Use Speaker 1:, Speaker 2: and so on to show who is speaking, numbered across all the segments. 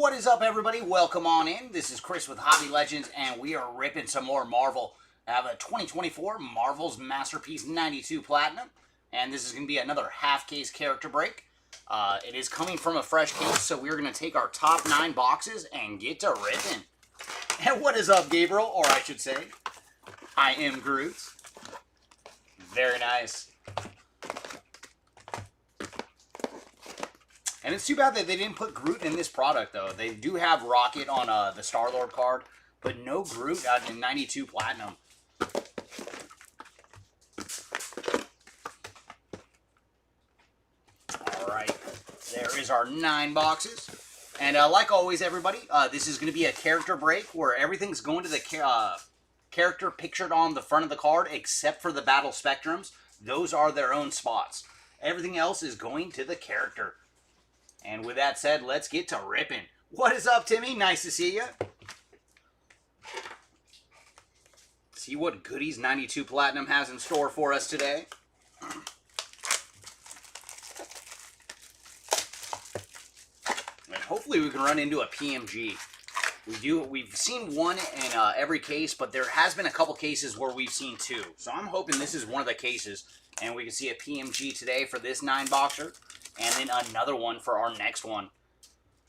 Speaker 1: What is up, everybody? Welcome on in. This is Chris with Hobby Legends, and we are ripping some more Marvel. I have a 2024 Marvel's Masterpiece 92 Platinum, and this is going to be another half-case character break. It is coming from a fresh case, so we're going to take our top 9 boxes and get to ripping. And what is up, Gabriel? Or I should say, I am Groot. Very nice. And it's too bad that they didn't put Groot in this product, though. They do have Rocket on the Star-Lord card, but no Groot out in 92 Platinum. Alright, there is our 9 boxes. And like always, everybody, this is going to be a character break where everything's going to the character pictured on the front of the card, except for the battle spectrums. Those are their own spots. Everything else is going to the character. And with that said, let's get to ripping. What is up, Timmy? Nice to see you. See what goodies 92 Platinum has in store for us today. And hopefully we can run into a PMG. We've seen one in every case, but there has been a couple cases where we've seen 2. So I'm hoping this is one of the cases, and we can see a PMG today for this 9-boxer. And then another one for our next one.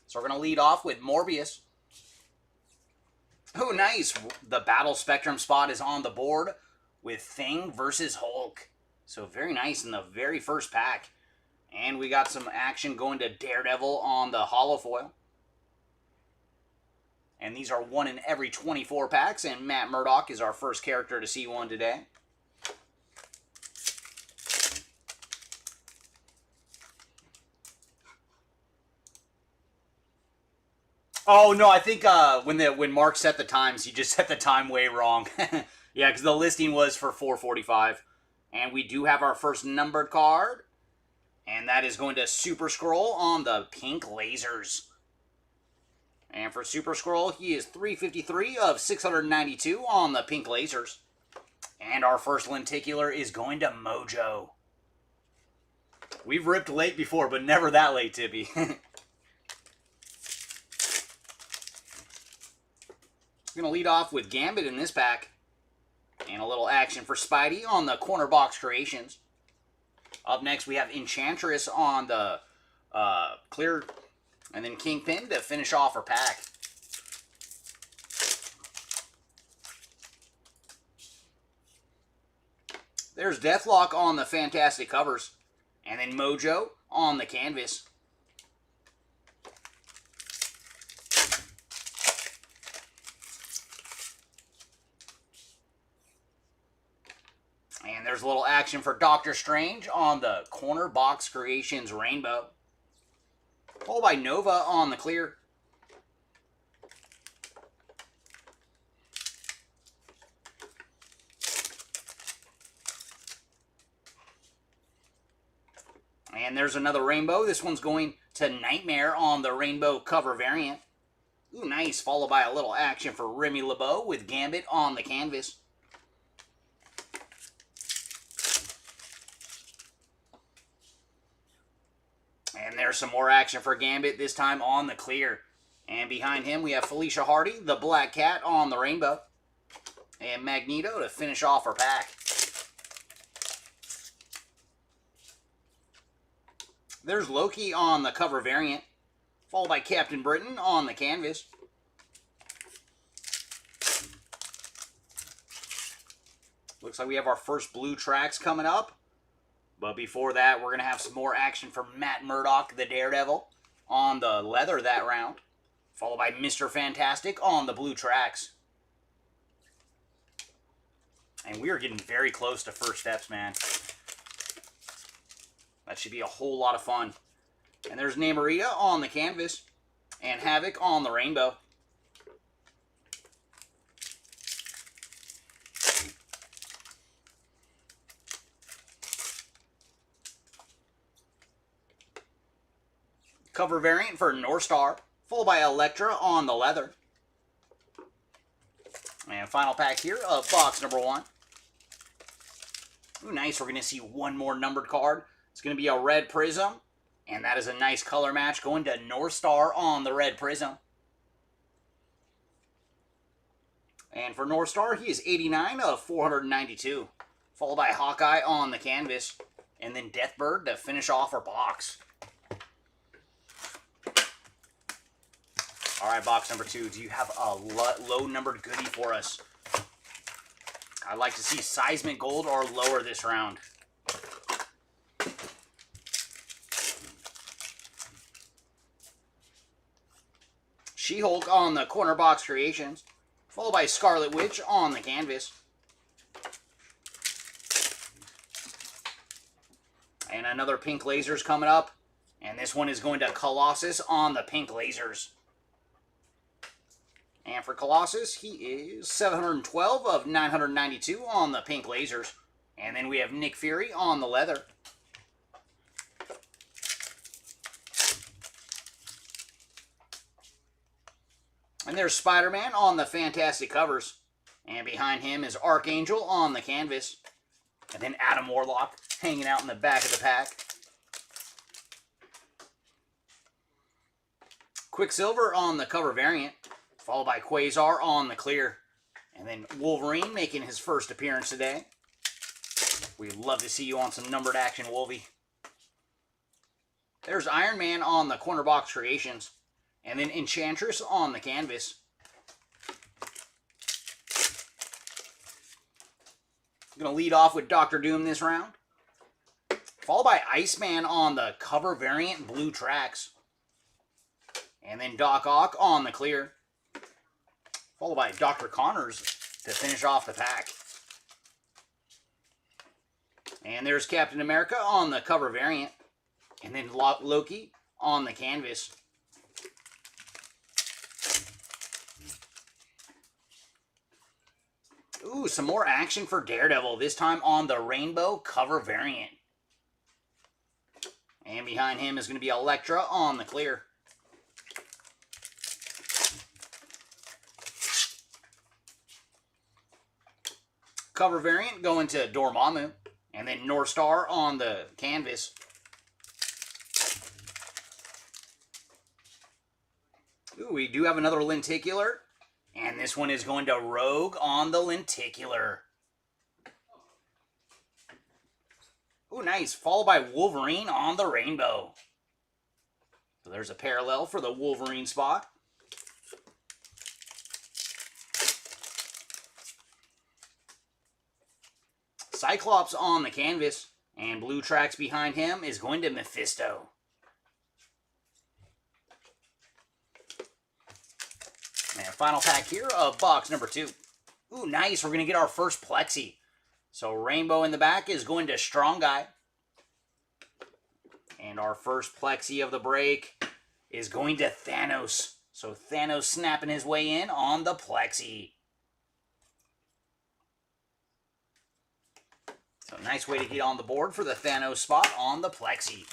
Speaker 1: So we're going to lead off with Morbius. Oh, nice. The Battle Spectrum spot is on the board with Thing versus Hulk. So very nice in the very first pack. And we got some action going to Daredevil on the holo foil. And these are 1 in every 24 packs. And Matt Murdock is our first character to see one today. Oh, no, I think when Mark set the times, he just set the time way wrong. Yeah, because the listing was for 4:45. And we do have our first numbered card. And that is going to Super Skrull on the pink lasers. And for Super Skrull, he is 353 of 692 on the pink lasers. And our first lenticular is going to Mojo. We've ripped late before, but never that late, Tippy. We're going to lead off with Gambit in this pack. And a little action for Spidey on the corner box creations. Up next, we have Enchantress on the clear. And then Kingpin to finish off our pack. There's Deathlock on the fantastic covers. And then Mojo on the canvas. And there's a little action for Doctor Strange on the corner box creations rainbow. Followed by Nova on the clear. And there's another rainbow. This one's going to Nightmare on the rainbow cover variant. Ooh, nice. Followed by a little action for Remy LeBeau with Gambit on the canvas. And there's some more action for Gambit, this time on the clear. And behind him, we have Felicia Hardy, the Black Cat on the rainbow. And Magneto to finish off our pack. There's Loki on the cover variant, followed by Captain Britain on the canvas. Looks like we have our first blue tracks coming up. But before that, we're going to have some more action for Matt Murdock, the Daredevil, on the leather that round. Followed by Mr. Fantastic on the blue tracks. And we are getting very close to first steps, man. That should be a whole lot of fun. And there's Namorita on the canvas. And Havoc on the rainbow. Cover variant for North Star, followed by Elektra on the leather. And final pack here of box number 1. Ooh, nice. We're going to see one more numbered card. It's going to be a red Prism And that is a nice color match going to North Star on the red prism. And for North Star, he is 89 of 492. Followed by Hawkeye on the canvas. And then Deathbird to finish off our box. All right, box number 2. Do you have a low-numbered goodie for us? I'd like to see Seismic Gold or lower this round. She-Hulk on the corner box creations. Followed by Scarlet Witch on the canvas. And another pink lasers coming up. And this one is going to Colossus on the pink lasers. And for Colossus, he is 712 of 992 on the pink lasers. And then we have Nick Fury on the leather. And there's Spider-Man on the Fantastic covers. And behind him is Archangel on the canvas. And then Adam Warlock hanging out in the back of the pack. Quicksilver on the cover variant. Followed by Quasar on the clear. And then Wolverine making his first appearance today. We'd love to see you on some numbered action, Wolvie. There's Iron Man on the corner box creations. And then Enchantress on the canvas. I'm going to lead off with Dr. Doom this round. Followed by Iceman on the cover variant blue tracks. And then Doc Ock on the clear. Followed by Dr. Connors to finish off the pack. And there's Captain America on the cover variant. And then Loki on the canvas. Ooh, some more action for Daredevil, this time on the rainbow cover variant. And behind him is going to be Elektra on the clear. Cover variant going to Dormammu. And then North Star on the canvas. Ooh, we do have another lenticular. And this one is going to Rogue on the lenticular. Ooh, nice. Followed by Wolverine on the rainbow. So there's a parallel for the Wolverine spot. Cyclops on the canvas. And blue tracks behind him is going to Mephisto. And final pack here of box number 2. Ooh, nice. We're going to get our first Plexi. So rainbow in the back is going to Strong Guy. And our first Plexi of the break is going to Thanos. So Thanos snapping his way in on the Plexi. So nice way to get on the board for the Thanos spot on the Plexi.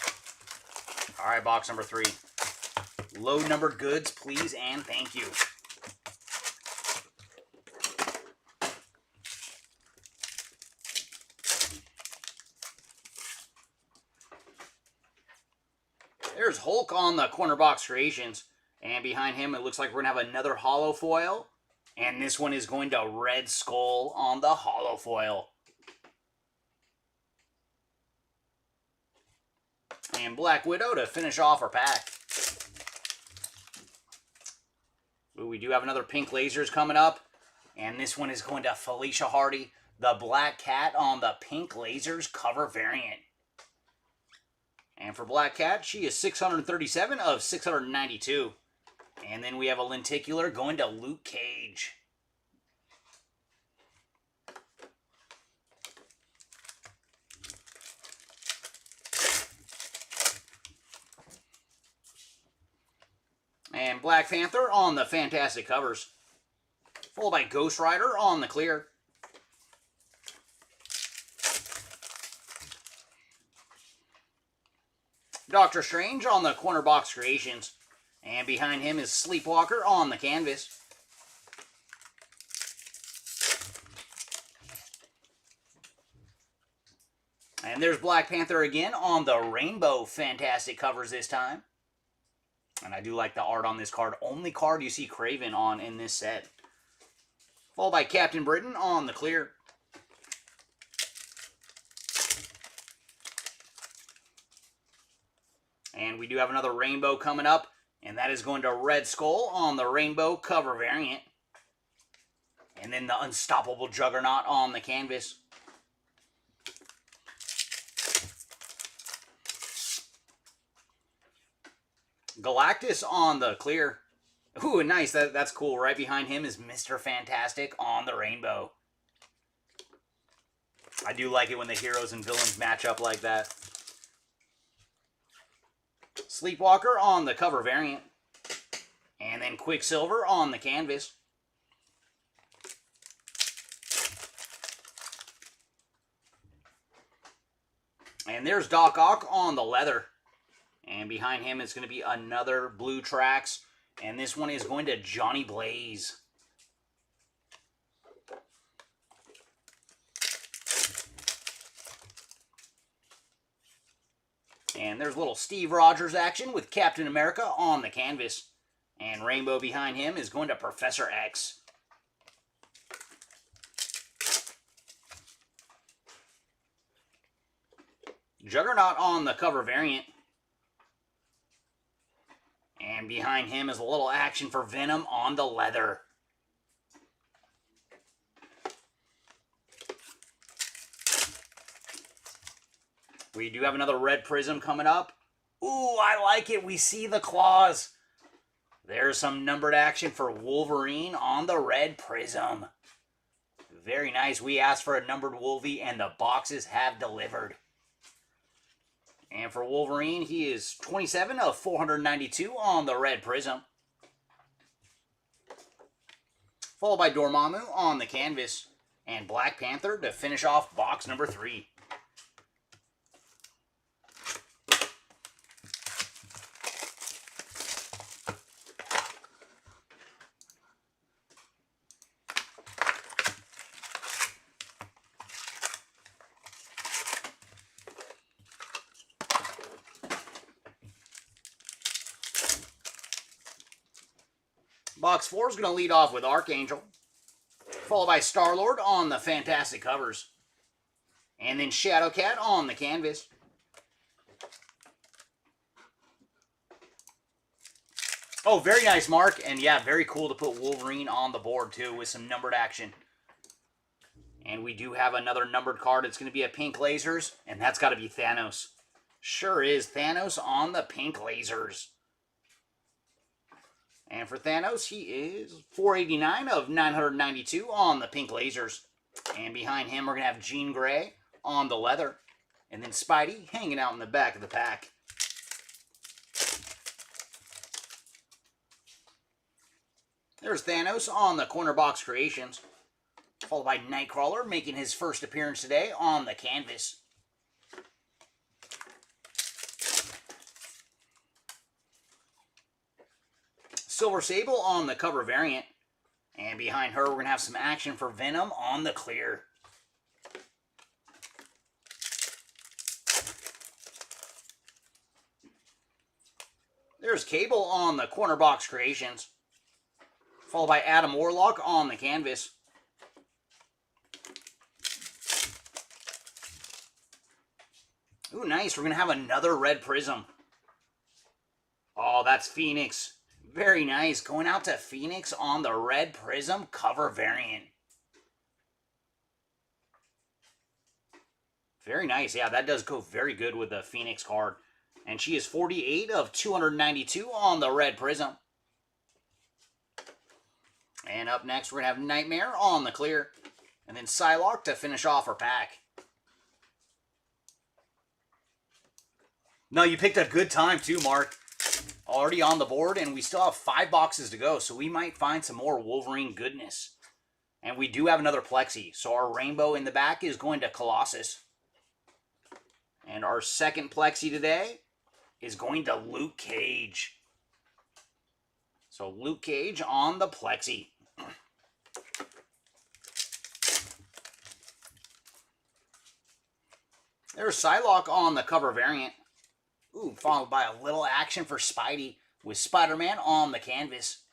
Speaker 1: All right, box number 3. Low numbered goods, please and thank you. There's Hulk on the corner box creations. And behind him, it looks like we're going to have another holo foil. And this one is going to Red Skull on the holo foil. And Black Widow to finish off our pack. Ooh, we do have another pink lasers coming up. And this one is going to Felicia Hardy, the Black Cat on the pink lasers cover variant. And for Black Cat, she is 637 of 692. And then we have a lenticular going to Luke Cage. And Black Panther on the Fantastic covers. Followed by Ghost Rider on the clear. Doctor Strange on the corner box creations. And behind him is Sleepwalker on the canvas. And there's Black Panther again on the rainbow fantastic covers this time. And I do like the art on this card. Only card you see Kraven on in this set. Followed by Captain Britain on the clear. And we do have another rainbow coming up. And that is going to Red Skull on the rainbow cover variant. And then the Unstoppable Juggernaut on the canvas. Galactus on the clear. Ooh, nice. That's cool. Right behind him is Mr. Fantastic on the rainbow. I do like it when the heroes and villains match up like that. Sleepwalker on the cover variant. And then Quicksilver on the canvas. And there's Doc Ock on the leather. And behind him is going to be another blue tracks. And this one is going to Johnny Blaze. And there's little Steve Rogers action with Captain America on the canvas. And rainbow behind him is going to Professor X. Juggernaut on the cover variant. And behind him is a little action for Venom on the leather. We do have another red prism coming up. Ooh, I like it. We see the claws. There's some numbered action for Wolverine on the red prism. Very nice. We asked for a numbered Wolvie, and the boxes have delivered. And for Wolverine, he is 27 of 492 on the red prism. Followed by Dormammu on the canvas. And Black Panther to finish off box number 3. Box 4 is going to lead off with Archangel, followed by Star-Lord on the fantastic covers, and then Shadowcat on the canvas. Oh, very nice, Mark, and yeah, very cool to put Wolverine on the board too with some numbered action. And we do have another numbered card. It's going to be a pink lasers, and that's got to be Thanos. Sure is. Thanos on the pink lasers. And for Thanos, he is 489 of 992 on the pink lasers. And behind him, we're going to have Jean Grey on the leather. And then Spidey hanging out in the back of the pack. There's Thanos on the corner box creations. Followed by Nightcrawler making his first appearance today on the canvas. Silver Sable on the cover variant. And behind her, we're going to have some action for Venom on the clear. There's Cable on the corner box creations. Followed by Adam Warlock on the canvas. Ooh, nice. We're going to have another red prism. Oh, that's Phoenix. Very nice. Going out to Phoenix on the red prism cover variant. Very nice. Yeah, that does go very good with the Phoenix card. And she is 48 of 292 on the red prism. And up next, we're going to have Nightmare on the clear. And then Psylocke to finish off her pack. No, you picked a good time too, Mark. Already on the board, and we still have 5 boxes to go, so we might find some more Wolverine goodness. And we do have another Plexi, so our rainbow in the back is going to Colossus. And our second Plexi today is going to Luke Cage. So Luke Cage on the Plexi. There's Psylocke on the cover variant. Ooh, followed by a little action for Spidey with Spider-Man on the canvas.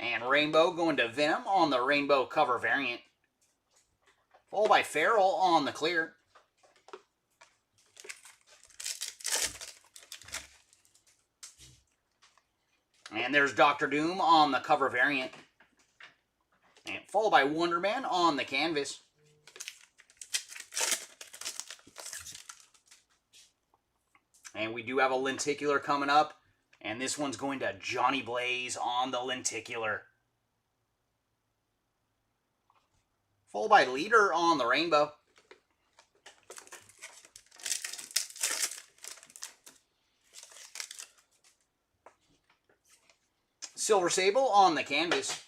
Speaker 1: And Rainbow going to Venom on the Rainbow cover variant. Followed by Feral on the clear. And there's Doctor Doom on the cover variant. And followed by Wonder Man on the canvas. And we do have a lenticular coming up. And this one's going to Johnny Blaze on the lenticular. Followed by Leader on the rainbow. Silver Sable on the canvas.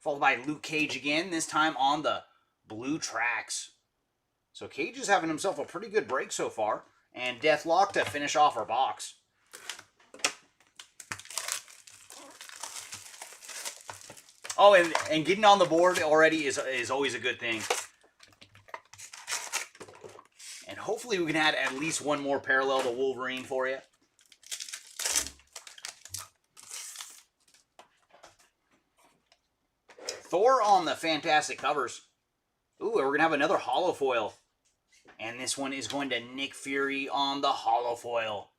Speaker 1: Followed by Luke Cage again, this time on the blue tracks. So Cage is having himself a pretty good break so far. And Deathlock to finish off our box. Oh, and getting on the board already is always a good thing. And hopefully we can add at least one more parallel to Wolverine for you. Thor on the fantastic covers. Ooh, we're going to have another holo foil. And this one is going to Nick Fury on the holo foil.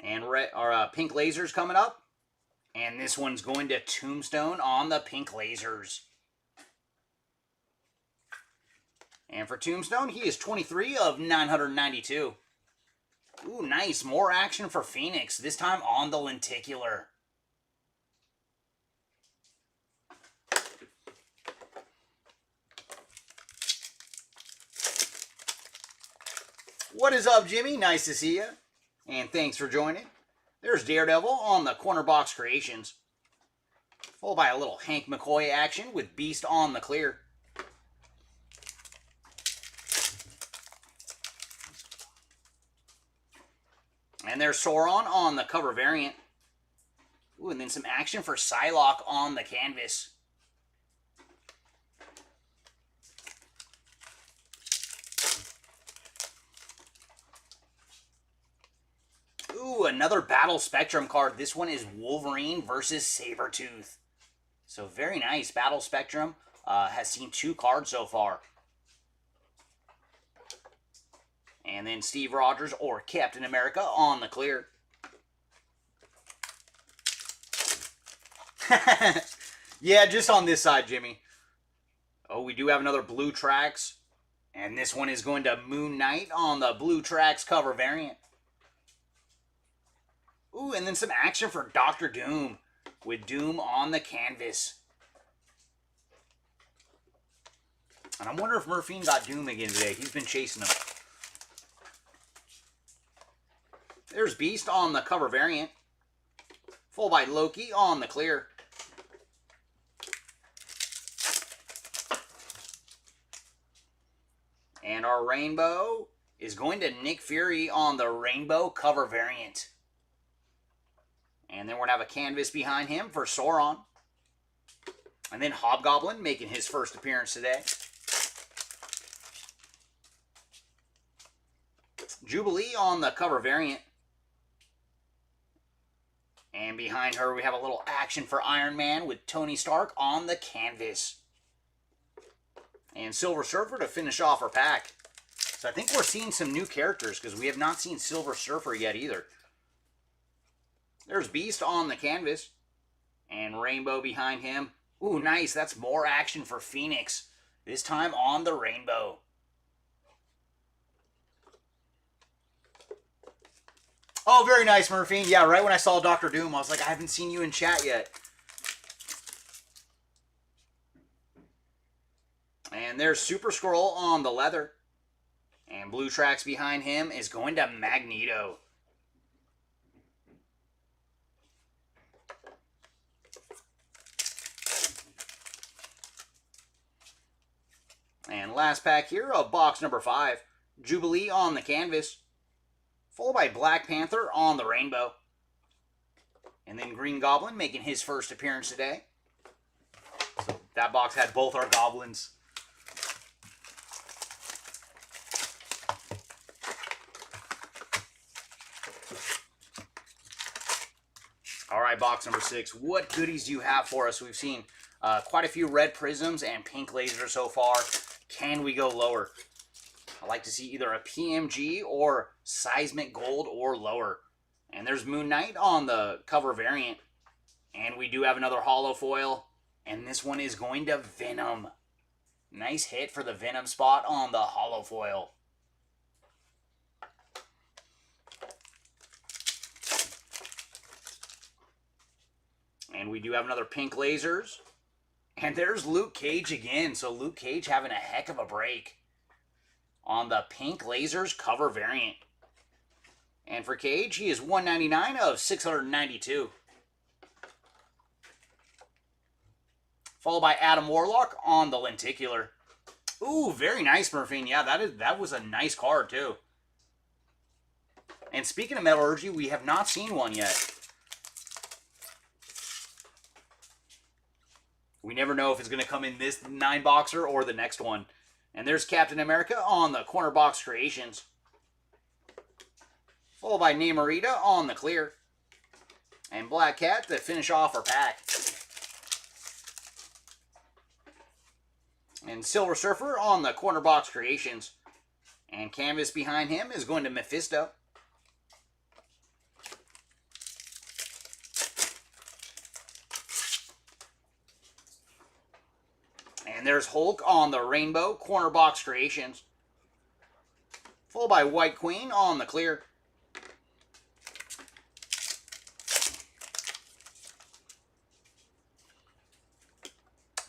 Speaker 1: And pink lasers coming up. And this one's going to Tombstone on the pink lasers. And for Tombstone, he is 23 of 992. Ooh, nice. More action for Phoenix, this time on the lenticular. What is up, Jimmy? Nice to see you. And thanks for joining. There's Daredevil on the Corner Box Creations. Followed by a little Hank McCoy action with Beast on the clear. And there's Sauron on the cover variant. Ooh, and then some action for Psylocke on the canvas. Ooh, another Battle Spectrum card. This one is Wolverine versus Sabretooth. So very nice. Battle Spectrum has seen 2 cards so far. And then Steve Rogers or Captain America on the clear. Yeah, just on this side, Jimmy. Oh, we do have another blue tracks. And this one is going to Moon Knight on the blue tracks cover variant. Ooh, and then some action for Doctor Doom with Doom on the canvas. And I wonder if Murphy got Doom again today. He's been chasing him. There's Beast on the cover variant. Followed by Loki on the clear. And our rainbow is going to Nick Fury on the rainbow cover variant. And then we're going to have a canvas behind him for Sauron. And then Hobgoblin making his first appearance today. Jubilee on the cover variant. And behind her we have a little action for Iron Man with Tony Stark on the canvas. And Silver Surfer to finish off our pack. So I think we're seeing some new characters because we have not seen Silver Surfer yet either. There's Beast on the canvas. And Rainbow behind him. Ooh, nice. That's more action for Phoenix. This time on the rainbow. Oh, very nice, Murphy. Yeah, right when I saw Dr. Doom, I was like, I haven't seen you in chat yet. And there's Super Skrull on the leather. And blue tracks behind him is going to Magneto. And last pack here of box number 5. Jubilee on the canvas. Followed by Black Panther on the rainbow. And then Green Goblin making his first appearance today. So that box had both our goblins. All right, box number 6. What goodies do you have for us? We've seen quite a few red prisms and pink lasers so far. Can we go lower? I like to see either a PMG or seismic gold or lower. And there's Moon Knight on the cover variant. And we do have another holo foil. And this one is going to Venom. Nice hit for the Venom spot on the holo foil. And we do have another pink lasers. And there's Luke Cage again. So Luke Cage having a heck of a break on the pink lasers cover variant. And for Cage, he is 199 of 692. Followed by Adam Warlock on the lenticular. Ooh, very nice, Murphine. Yeah, that was a nice card, too. And speaking of metallurgy, we have not seen one yet. We never know if it's going to come in this 9-boxer or the next one. And there's Captain America on the corner box creations. Followed by Namorita on the clear. And Black Cat to finish off our pack. And Silver Surfer on the corner box creations. And canvas behind him is going to Mephisto. And there's Hulk on the rainbow corner box creations. Followed by White Queen on the clear.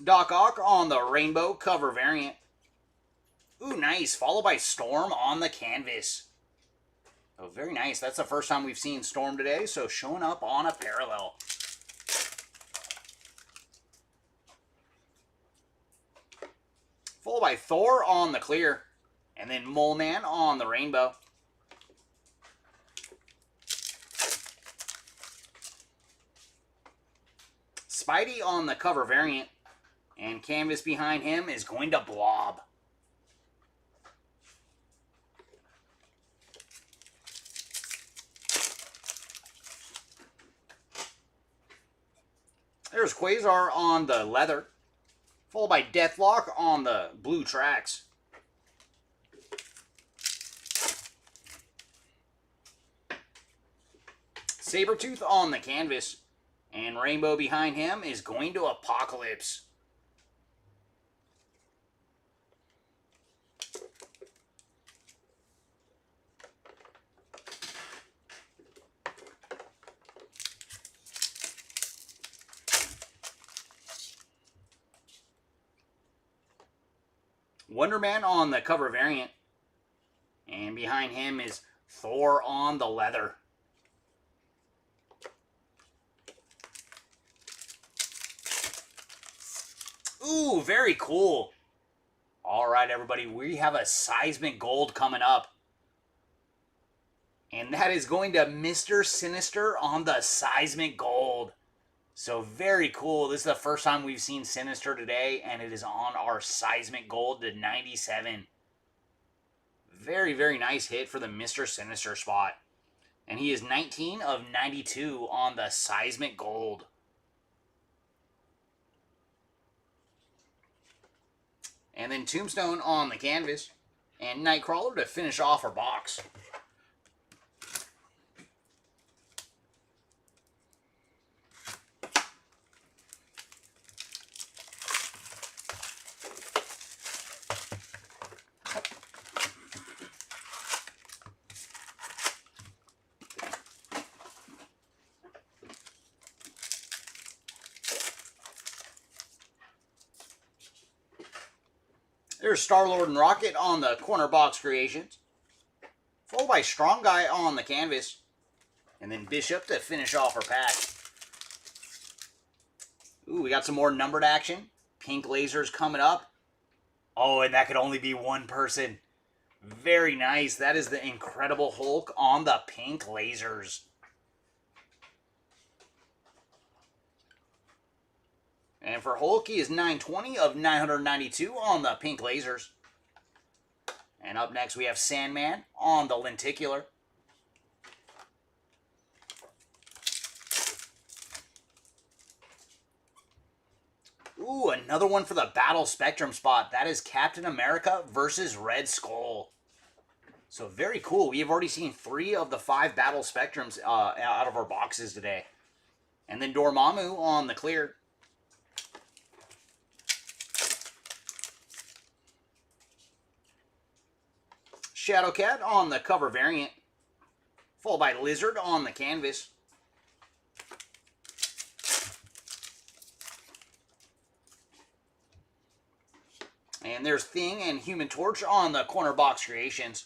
Speaker 1: Doc Ock on the rainbow cover variant. Ooh, nice. Followed by Storm on the canvas. Oh, very nice. That's the first time we've seen Storm today, so showing up on a parallel. Followed by Thor on the clear. And then Mole Man on the rainbow. Spidey on the cover variant. And canvas behind him is going to Blob. There's Quasar on the leather. Followed by Deathlock on the blue tracks. Sabretooth on the canvas. And Rainbow behind him is going to Apocalypse. Wonder Man on the cover variant. And behind him is Thor on the leather. Ooh, very cool. All right, everybody, we have a Seismic Gold coming up. And that is going to Mr. Sinister on the Seismic Gold. So very cool. This is the first time we've seen Sinister today, and it is on our Seismic Gold to 97. Very, very nice hit for the Mr. Sinister spot. And he is 19 of 92 on the Seismic Gold. And then Tombstone on the canvas. And Nightcrawler to finish off our box. There's Star-Lord and Rocket on the corner box creations. Followed by Strong Guy on the canvas. And then Bishop to finish off our pack. Ooh, we got some more numbered action. Pink lasers coming up Oh, and that could only be one person. Very nice. That is the Incredible Hulk on the pink lasers. And for Hulk, he is 920 of 992 on the pink lasers. And up next, we have Sandman on the lenticular. Ooh, another one for the Battle Spectrum spot. That is Captain America versus Red Skull. So very cool. We have already seen 3 of the 5 Battle Spectrums out of our boxes today. And then Dormammu on the clear. Shadowcat on the cover variant. Followed by Lizard on the canvas. And there's Thing and Human Torch on the corner box creations.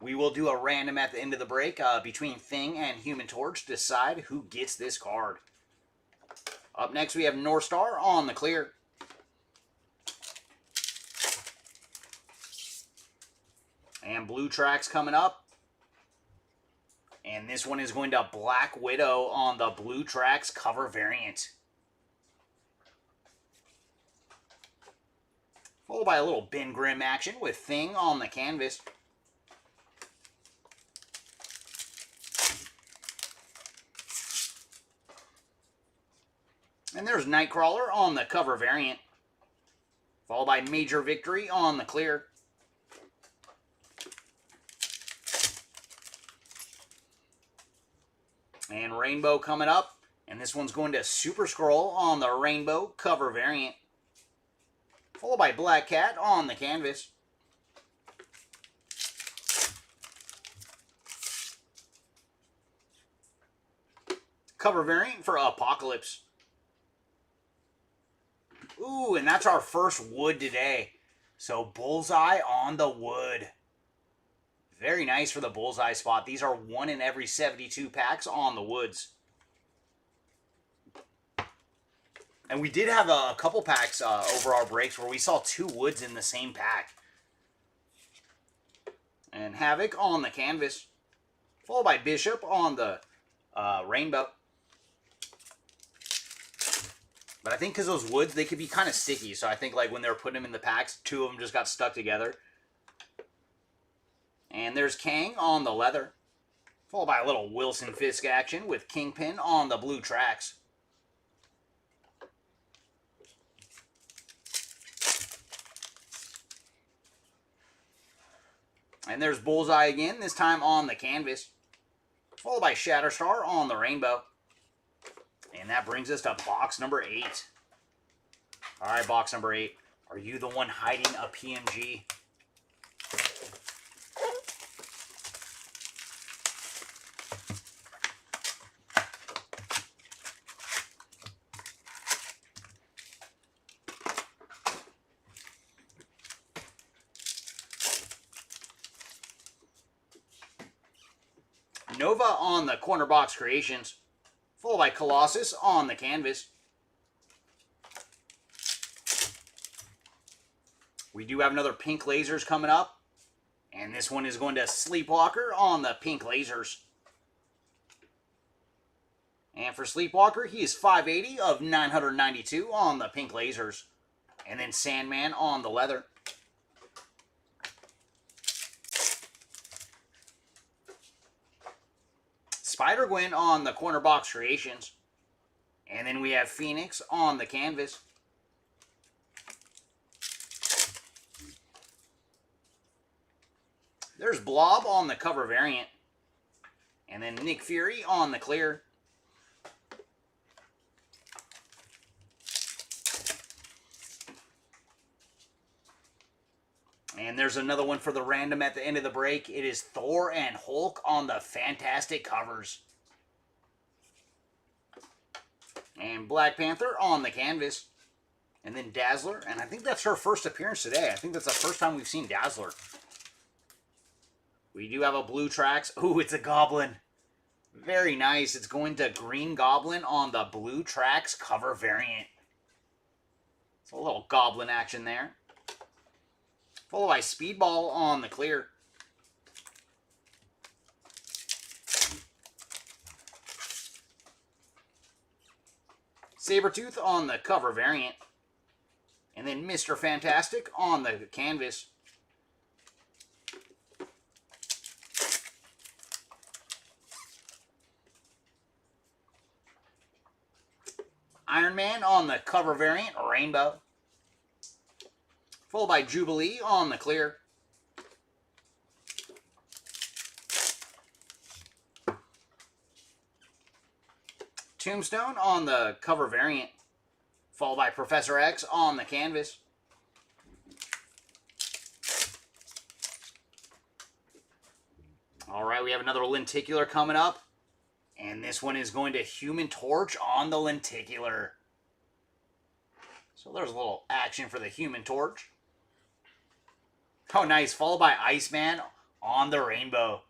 Speaker 1: We will do a random at the end of the break between Thing and Human Torch to decide who gets this card. Up next, we have North Star on the clear. And Blue Tracks coming up. And this one is going to Black Widow on the Blue Tracks cover variant. Followed by a little Ben Grimm action with Thing on the canvas. And there's Nightcrawler on the cover variant. Followed by Major Victory on the clear. And Rainbow coming up. And this one's going to Super Scroll on the Rainbow cover variant. Followed by Black Cat on the canvas. Cover variant for Apocalypse. Ooh, and that's our first wood today. So Bullseye on the wood. Very nice for the Bullseye spot. These are 1 in every 72 packs on the woods. And we did have a couple packs over our breaks where we saw 2 woods in the same pack. And Havoc on the canvas. Followed by Bishop on the Rainbow. But I think because those woods, they could be kind of sticky. So I think like when they were putting them in the packs, 2 of them just got stuck together. And there's Kang on the leather. Followed by a little Wilson Fisk action with Kingpin on the blue tracks. And there's Bullseye again, this time on the canvas. Followed by Shatterstar on the rainbow. And that brings us to box number 8. Alright, box number 8. Are you the one hiding a PMG? Nova on the corner box creations. Followed by Colossus on the canvas. We do have another pink lasers coming up. And this one is going to Sleepwalker on the pink lasers. And for Sleepwalker, he is 580 of 992 on the pink lasers. And then Sandman on the leather. Spider-Gwen on the corner box creations. And then we have Phoenix on the canvas. There's Blob on the cover variant. And then Nick Fury on the clear. And there's another one for the random at the end of the break. It is Thor and Hulk on the fantastic covers. And Black Panther on the canvas. And then Dazzler. And I think that's her first appearance today. I think that's the first time we've seen Dazzler. We do have a blue tracks. Ooh, it's a Goblin. Very nice. It's going to Green Goblin on the blue tracks cover variant. It's a little Goblin action there. Followed by Speedball on the clear. Sabretooth on the cover variant. And then Mr. Fantastic on the canvas. Iron Man on the cover variant, Rainbow. Followed by Jubilee on the clear. Tombstone on the cover variant. Followed by Professor X on the canvas. All right, we have another lenticular coming up. And this one is going to Human Torch on the lenticular. So there's a little action for the Human Torch. Oh, nice. Followed by Iceman on the rainbow.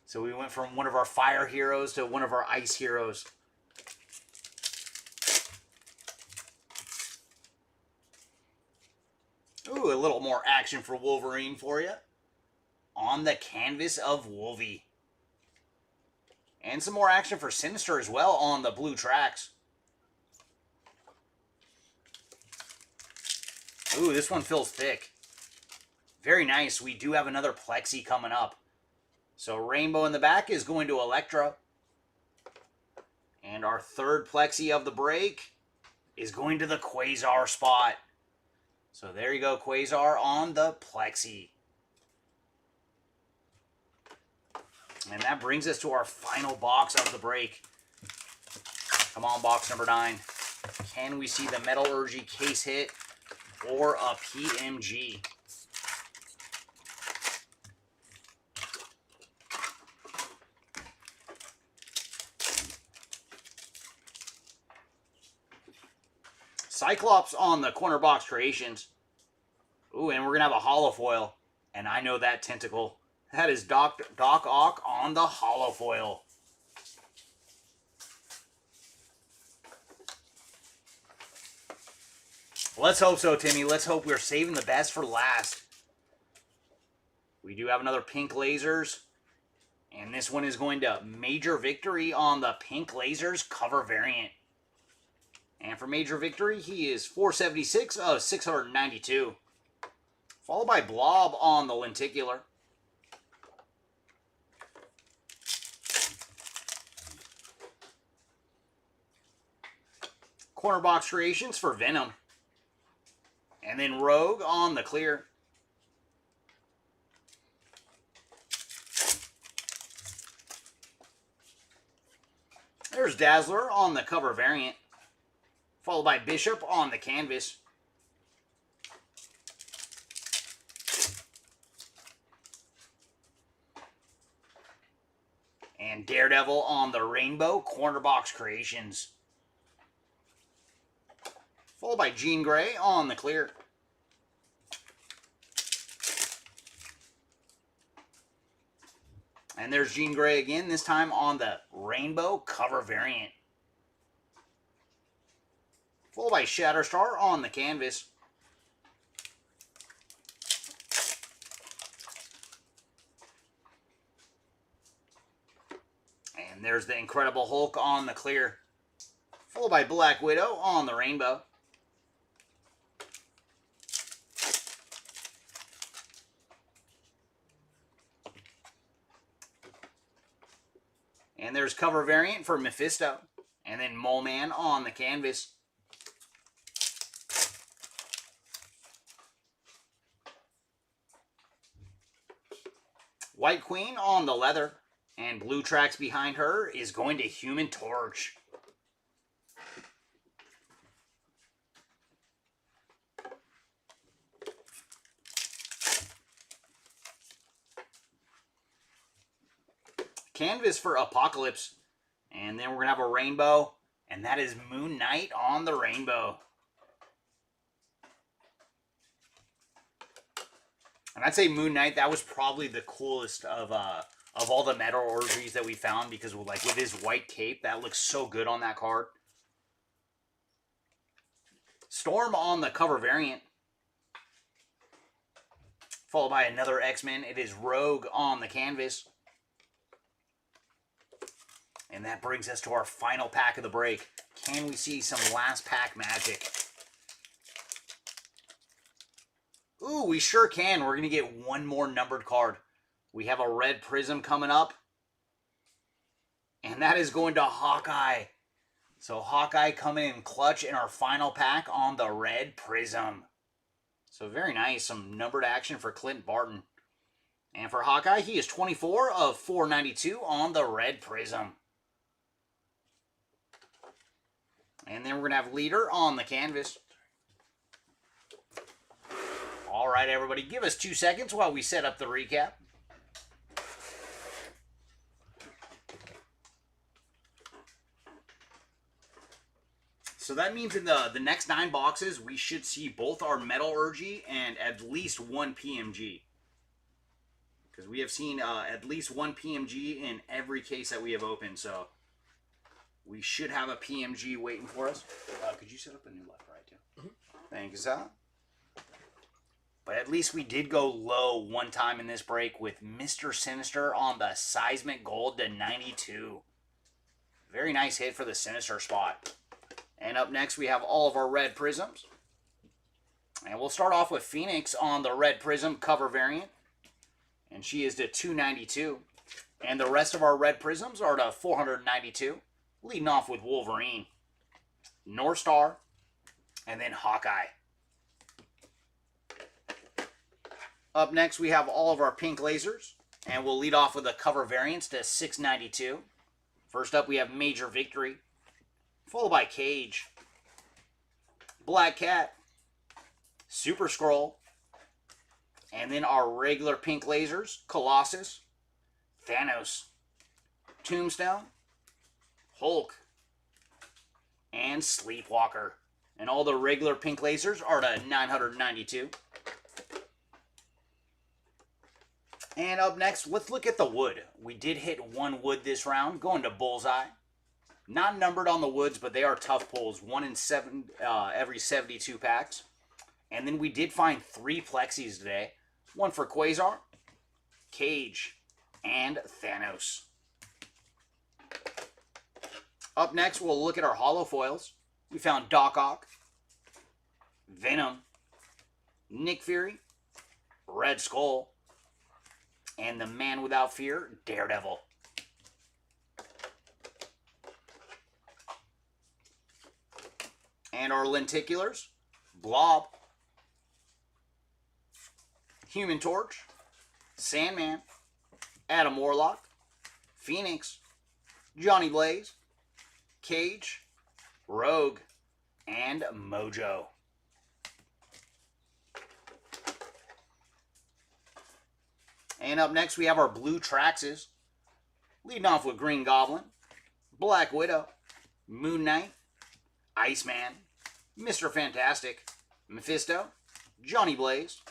Speaker 1: So we went from one of our fire heroes to one of our ice heroes. Ooh, a little more action for Wolverine for you. On the canvas of Wolvie. And some more action for Sinister as well on the blue tracks. Ooh, this one feels thick. Very nice. We do have another Plexi coming up. So Rainbow in the back is going to Electro. And our third Plexi of the break is going to the Quasar spot. So there you go, Quasar on the Plexi. And that brings us to our final box of the break. Come on, box number 9. Can we see the Metallurgy case hit or a PMG? Cyclops on the corner box creations. Ooh, and we're going to have a hollow foil. And I know that tentacle. That is Doc Ock on the hollow foil. Let's hope so, Timmy. Let's hope we're saving the best for last. We do have another pink lasers. And this one is going to Major Victory on the pink lasers cover variant. And for Major Victory, he is 476 of 692. Followed by Blob on the lenticular. Corner box creations for Venom. And then Rogue on the clear. There's Dazzler on the cover variant. Followed by Bishop on the canvas. And Daredevil on the rainbow corner box creations. Followed by Jean Grey on the clear. And there's Jean Grey again, this time on the rainbow cover variant. Followed by Shatterstar on the canvas. And there's the Incredible Hulk on the clear. Followed by Black Widow on the rainbow. And there's cover variant for Mephisto. And then Mole Man on the canvas. White Queen on the leather. And blue tracks behind her is going to Human Torch. Canvas for Apocalypse. And then we're going to have a rainbow. And that is Moon Knight on the rainbow. And I'd say Moon Knight, that was probably the coolest of all the metal orgies that we found, because like with his white cape, that looks so good on that card. Storm on the cover variant. followed by another X-Men. It is Rogue on the canvas. And that brings us to our final pack of the break. Can we see some last pack magic? Ooh, we sure can. We're going to get one more numbered card. We have a red prism coming up. And that is going to Hawkeye. So Hawkeye coming in clutch in our final pack on the red prism. So very nice. Some numbered action for Clint Barton. And for Hawkeye, he is 24 of 492 on the red prism. And then we're going to have Leader on the canvas. All right, everybody, give us 2 seconds while we set up the recap. So that means in the next 9 boxes, we should see both our metallurgy and at least one PMG. Because we have seen at least one PMG in every case that we have opened, so we should have a PMG waiting for us. Could you set up a new left right too? Mm-hmm. Thank you, sir. But at least we did go low one time in this break with Mr. Sinister on the Seismic Gold to 92. Very nice hit for the Sinister spot. And up next we have all of our red prisms. And we'll start off with Phoenix on the red prism cover variant. And she is to 292. And the rest of our red prisms are to 492. Leading off with Wolverine, North Star, and then Hawkeye. Up next, we have all of our pink lasers, and we'll lead off with the cover variants to 692. First up, we have Major Victory, followed by Cage, Black Cat, Super Skrull, and then our regular pink lasers, Colossus, Thanos, Tombstone, Hulk, and Sleepwalker. And all the regular pink lasers are to 992. And up next, let's look at the wood. We did hit one wood this round, going to Bullseye. Not numbered on the woods, but they are tough pulls. 1 in 7 every 72 packs. And then we did find 3 Plexis today. One for Quasar, Cage, and Thanos. Up next, we'll look at our holo foils. We found Doc Ock, Venom, Nick Fury, Red Skull, and the Man Without Fear, Daredevil. And our lenticulars, Blob, Human Torch, Sandman, Adam Warlock, Phoenix, Johnny Blaze, Cage, Rogue, and Mojo. And up next we have our blue Traxxas. Leading off with Green Goblin, Black Widow, Moon Knight, Iceman, Mr. Fantastic, Mephisto, Johnny Blaze,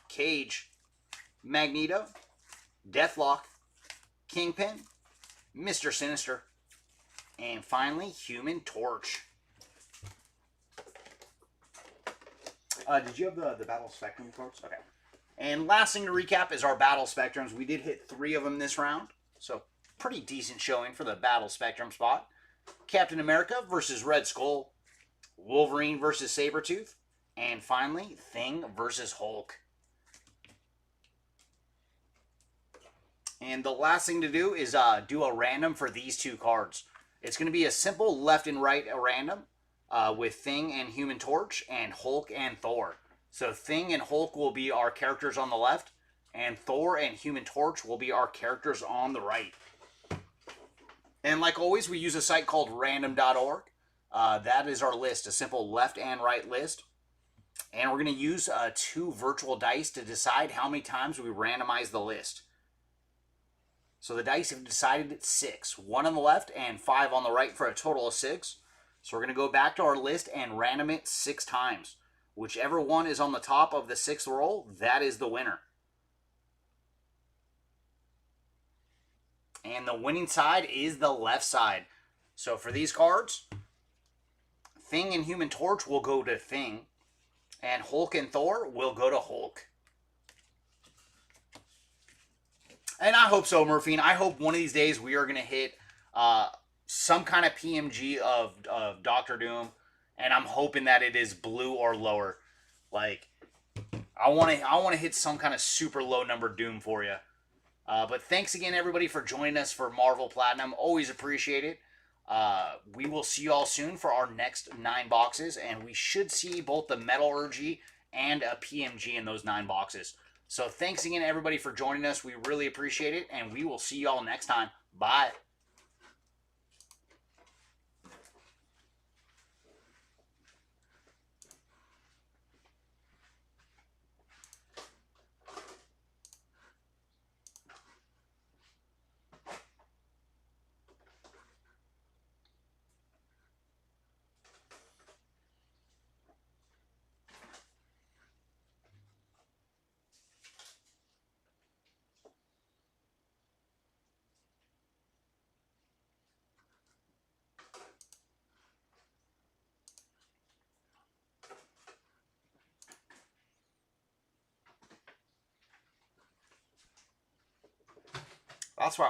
Speaker 1: Cage, Magneto, Deathlock, Kingpin, Mr. Sinister, and finally, Human Torch. Did you have the Battle Spectrum cards? Okay. And last thing to recap is our Battle Spectrums. We did hit 3 of them this round, so pretty decent showing for the Battle Spectrum spot. Captain America versus Red Skull, Wolverine versus Sabretooth, and finally, Thing versus Hulk. And the last thing to do is do a random for these 2 cards. It's going to be a simple left and right random with Thing and Human Torch and Hulk and Thor. So Thing and Hulk will be our characters on the left, and Thor and Human Torch will be our characters on the right. And like always, we use a site called random.org. That is our list, a simple left and right list. And we're going to use 2 virtual dice to decide how many times we randomize the list. So the dice have decided 6. 1 on the left and 5 on the right for a total of 6. So we're going to go back to our list and random it 6 times. Whichever one is on the top of the 6th roll, that is the winner. And the winning side is the left side. So for these cards, Thing and Human Torch will go to Thing, and Hulk and Thor will go to Hulk. And I hope so, Murphy. And I hope one of these days we are going to hit some kind of PMG of Doctor Doom. And I'm hoping that it is blue or lower. Like, I want to hit some kind of super low number Doom for you. But thanks again, everybody, for joining us for Marvel Platinum. Always appreciate it. We will see you all soon for our next 9 boxes, and we should see both the Metallurgy and a PMG in those 9 boxes. So thanks again, everybody, for joining us. We really appreciate it, and we will see you all next time. Bye. That's right.